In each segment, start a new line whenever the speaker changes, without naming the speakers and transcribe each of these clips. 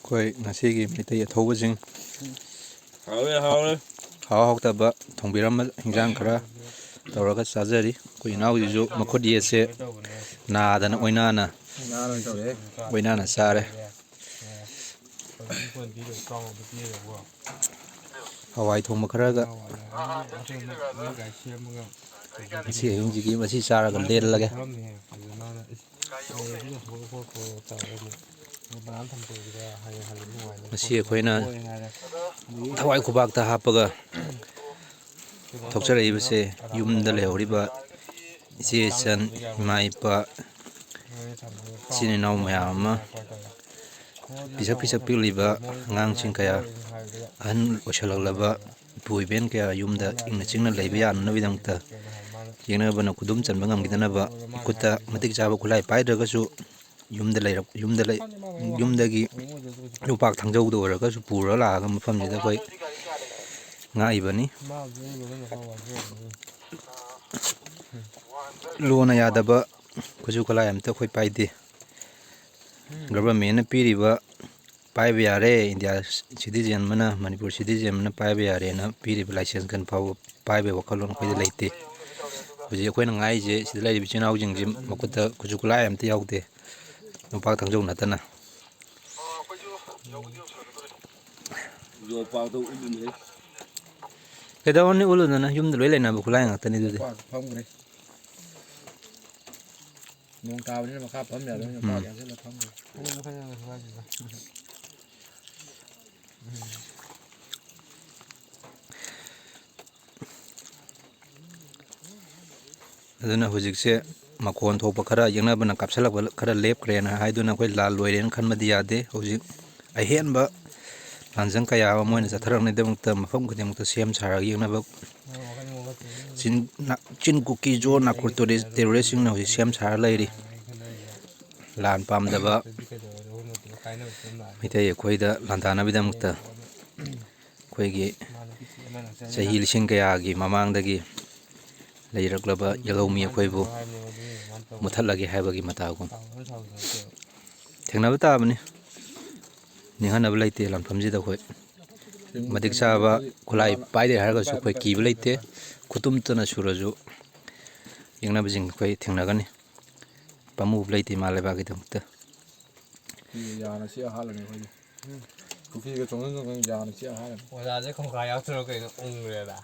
ꯑꯩꯈꯣꯏ ꯉꯁꯤꯒꯤ ꯃꯩꯇꯩ ꯑꯊꯧꯕꯁꯤꯡ
ꯍꯥꯎꯔꯦ
ꯍꯥꯎꯇꯕ ꯊꯣꯡꯕꯤꯔꯝꯕ ꯍꯤꯟꯖꯥꯡ ꯈꯔ ꯇꯧꯔꯒ ꯆꯥꯖꯔꯤ ꯑꯩꯈꯣꯏ ꯏꯅꯥꯎꯁꯤꯁꯨ ꯃꯈꯨꯠ ꯌꯦꯠꯁꯦ ꯅꯥꯗꯅ ꯑꯣꯏꯅꯥꯅ ꯆꯥꯔꯦ ꯍꯋꯥꯏ ꯊꯣꯡꯕ ꯈꯔꯒ ꯉꯁꯤ ꯑꯍꯤꯡꯁꯤꯒꯤ ꯃꯁꯤ ꯆꯥꯔꯒ ꯂꯦꯜꯂꯒꯦ ꯃꯁꯤ ꯑꯩꯈꯣꯏꯅ ꯊꯋꯥꯏ ꯈꯨꯕꯥꯛꯇ ꯍꯥꯞꯄꯒ ꯊꯣꯛꯆꯔꯛꯏꯕꯁꯦ ꯌꯨꯝꯗ ꯂꯩꯍꯧꯔꯤꯕ ꯏꯆꯦ ꯏꯆꯟ ꯏꯃꯥ ꯏꯄꯥ ꯏꯆꯤꯟ ꯏꯅꯥꯎ ꯃꯌꯥꯝ ꯑꯃ ꯄꯤꯁꯛ ꯄꯤꯛꯂꯤꯕ ꯑꯉꯥꯡꯁꯤꯡ ꯀꯌꯥ ꯑꯍꯟ ꯑꯣꯏꯁꯜꯂꯛꯂꯕ ꯏꯄꯨ ꯏꯕꯦꯟ ꯀꯌꯥ ꯌꯨꯝꯗ ꯏꯪꯅ ꯆꯤꯡꯅ ꯂꯩꯕ ꯌꯥꯅꯅꯕꯒꯤꯗꯃꯛꯇ ꯌꯦꯛꯅꯕꯅ ꯈꯨꯗꯨꯝ ꯆꯟꯕ ꯉꯝꯈꯤꯗꯅꯕ ꯈꯨꯠꯇ ꯃꯇꯤꯛ ꯆꯥꯕ ꯈꯨꯠꯂꯥꯏ ꯄꯥꯏꯗ꯭ꯔꯒꯁꯨ ꯌꯨꯝꯗꯒꯤ ꯌꯣꯄꯥꯛ ꯊꯥꯡꯖꯧꯗ ꯑꯣꯏꯔꯒꯁꯨ ꯄꯨꯔ ꯂꯥꯛꯑꯒ ꯃꯐꯝꯁꯤꯗ ꯑꯩꯈꯣই ꯉꯥꯛꯏꯕꯅꯤ ꯂꯣꯅ ꯌꯥꯗꯕ ꯈꯨꯠꯁꯨ ꯈꯨꯠꯂꯥꯏ ꯑꯝꯇ ꯑꯩꯈꯣꯏ ꯄꯥꯏꯗꯦ ꯒꯚꯔꯟꯃꯦꯟꯠꯅ ꯄꯤꯔꯤꯕ ꯄꯥꯏꯕ ꯌꯥꯔꯦ ꯏꯟꯗꯤꯌꯥ ꯁꯤꯇꯤꯖꯦꯟ ꯑꯃꯅ ꯃꯅꯤꯄꯨꯔ ꯁꯤꯇꯤꯖꯦꯟ ꯑꯃꯅ ꯄꯥꯏꯕ ꯌꯥꯔꯦꯅ ꯄꯤꯔꯤꯕ ꯂꯥꯏꯁꯦꯟꯁ ꯒꯟ ꯐꯥꯎꯕ ꯄꯥꯏꯕꯒꯤ ꯋꯥꯈꯜꯂꯣꯟ ꯑꯩꯈꯣꯏꯗ ꯂꯩꯇꯦ ꯍꯧꯖꯤꯛ ꯑꯩꯈꯣꯏꯅ ꯉꯥꯏꯔꯤꯁꯦ ꯁꯤꯗ ꯂꯩꯔꯤꯕ ꯏꯆꯤꯜ ꯏꯅꯥꯎꯁꯤꯡꯁꯤ ꯃꯈꯨꯠꯇ ꯈꯨꯠꯁꯨ ꯈꯨꯠꯂꯥꯏ ꯑꯝꯇ ꯌꯥꯎꯗꯦ ꯌꯣꯄꯥꯛ ꯊꯥꯡꯖꯧ ꯅꯠꯇꯅ ꯀꯩꯗꯧꯔꯨꯅꯤ ꯎꯠꯂꯨꯗꯅ ꯌꯨꯝꯗ ꯂꯣꯏ ꯂꯩꯅꯕ ꯈꯨꯠꯂꯥꯏ ꯉꯥꯛꯇꯅꯤ ꯑꯗꯨꯗꯤ
ꯅꯣꯡ ꯇꯥꯕꯅꯤꯅ ꯃꯈꯥ ꯐꯝ ꯌꯥꯗꯕꯅꯤꯅ ꯌꯣꯄꯥꯛ ꯌꯥꯟꯁꯤꯜꯂ ꯐꯝꯈ꯭ꯔꯦ
ꯑꯗꯨꯅ ꯍꯧꯖꯤꯛꯁꯦ ꯃꯈꯣꯟ ꯊꯣꯛꯄ ꯈꯔ ꯌꯦꯛꯅꯕꯅ ꯀꯥꯞꯁꯤꯜꯂꯛꯄ ꯈꯔ ꯂꯦꯞꯈ꯭ꯔꯦꯅ ꯍꯥꯏꯗꯨꯅ ꯑꯩꯈꯣꯏ ꯂꯥꯜ ꯂꯣꯏꯔꯦꯅ ꯈꯟꯕꯗꯤ ꯌꯥꯗꯦ ꯍꯧꯖꯤꯛ ꯑꯍꯦꯟꯕ ꯂꯥꯟꯖꯪ ꯀꯌꯥ ꯑꯃ ꯃꯣꯏꯅ ꯆꯠꯊꯔꯛꯅꯕꯒꯤꯗꯃꯛꯇ ꯃꯐꯝ ꯈꯨꯗꯤꯡꯃꯛꯇ ꯁꯦꯝ ꯁꯥꯔꯒ ꯌꯦꯛꯅꯕ ꯆꯤꯟ ꯀꯨꯀꯤ ꯖꯣ ꯅꯥꯀꯨꯔ ꯇꯦꯔꯣꯔꯤꯁꯁꯤꯡꯅ ꯍꯧꯖꯤꯛ ꯁꯦꯝ ꯁꯥꯔ ꯂꯩꯔꯤ ꯂꯥꯟ ꯄꯥꯝꯗꯕ ꯃꯤꯇꯩ ꯑꯩꯈꯣꯏꯗ ꯂꯥꯟꯗꯥꯅꯕꯒꯤꯗꯃꯛꯇ ꯑꯩꯈꯣꯏꯒꯤ ꯆꯍꯤ ꯂꯤꯁꯤꯡ ꯀꯌꯥꯒꯤ ꯃꯃꯥꯡꯗꯒꯤ ꯂꯩꯔꯛꯂꯕ ꯌꯦꯜꯍꯧꯃꯤ ꯑꯩꯈꯣꯏꯕꯨ ꯃꯨꯠꯊꯠꯂꯒꯦ ꯍꯥꯏꯕꯒꯤ ꯃꯇꯥꯒꯨꯝ ꯊꯦꯡꯅꯕ ꯇꯥꯕꯅꯤ ꯅꯤꯡꯍꯟꯅꯕ ꯂꯩꯇꯦ ꯂꯥꯟꯐꯝꯁꯤꯗ ꯑꯩꯈꯣꯏ ꯃꯇꯤꯛ ꯆꯥꯕ ꯈꯨꯠꯂꯥꯏ ꯄꯥꯏꯗꯦ ꯍꯥꯏꯔꯒꯁꯨ ꯑꯩꯈꯣꯏ ꯀꯤꯕ ꯂꯩꯇꯦ ꯈꯨꯠꯇꯨꯝꯇꯅ ꯁꯨꯔꯁꯨ ꯌꯦꯛꯅꯕꯁꯤꯡ ꯑꯩꯈꯣꯏ ꯊꯦꯡꯅꯒꯅꯤ ꯄꯥꯝꯃꯨꯕ ꯂꯩꯇꯦ ꯏꯃꯥ ꯂꯩꯕꯥꯛꯀꯤꯗꯃꯛꯇ
ꯌꯥꯅ ꯆꯤꯛꯑ ꯍꯥꯠꯂꯅꯤ ꯑꯩꯈꯣꯏꯗꯤ ꯄꯨꯈ꯭ꯔꯤꯒ ꯆꯣꯡꯁꯤꯟ ꯌꯥꯅ ꯆꯤꯛꯑ ꯍꯥꯠꯂꯅꯤ
ꯑꯣꯖꯥꯁꯦ ꯈꯣꯡꯈꯥ ꯌꯥꯎꯗ꯭ꯔꯣ ꯀꯩꯅꯣ ꯎꯪꯈ꯭ꯔꯦꯗ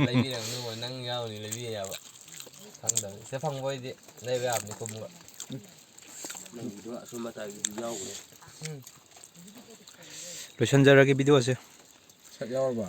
ꯂꯩꯕꯤꯔꯛꯅꯨ ꯅꯪ ꯌꯥꯎꯅꯤ ꯂꯩꯕꯤꯌꯦ ꯌꯥꯕ ꯈꯪꯗꯕꯅꯤ ꯁꯤ ꯐꯪꯕ ꯑꯣꯏꯗꯤ ꯂꯩꯕ ꯌꯥꯕꯅꯤ ꯀꯨꯝꯒ ꯅꯪꯒꯤꯗꯣ ꯑꯁꯨꯝ ꯃꯇꯥꯏꯒꯤꯗꯤ ꯌꯥꯎꯈ꯭ꯔꯦ
ꯂꯣꯏꯁꯤꯟꯖꯔꯒꯦ ꯚꯤꯗꯤꯑꯣꯁꯦ
ꯁꯛ ꯌꯥꯎꯔꯕ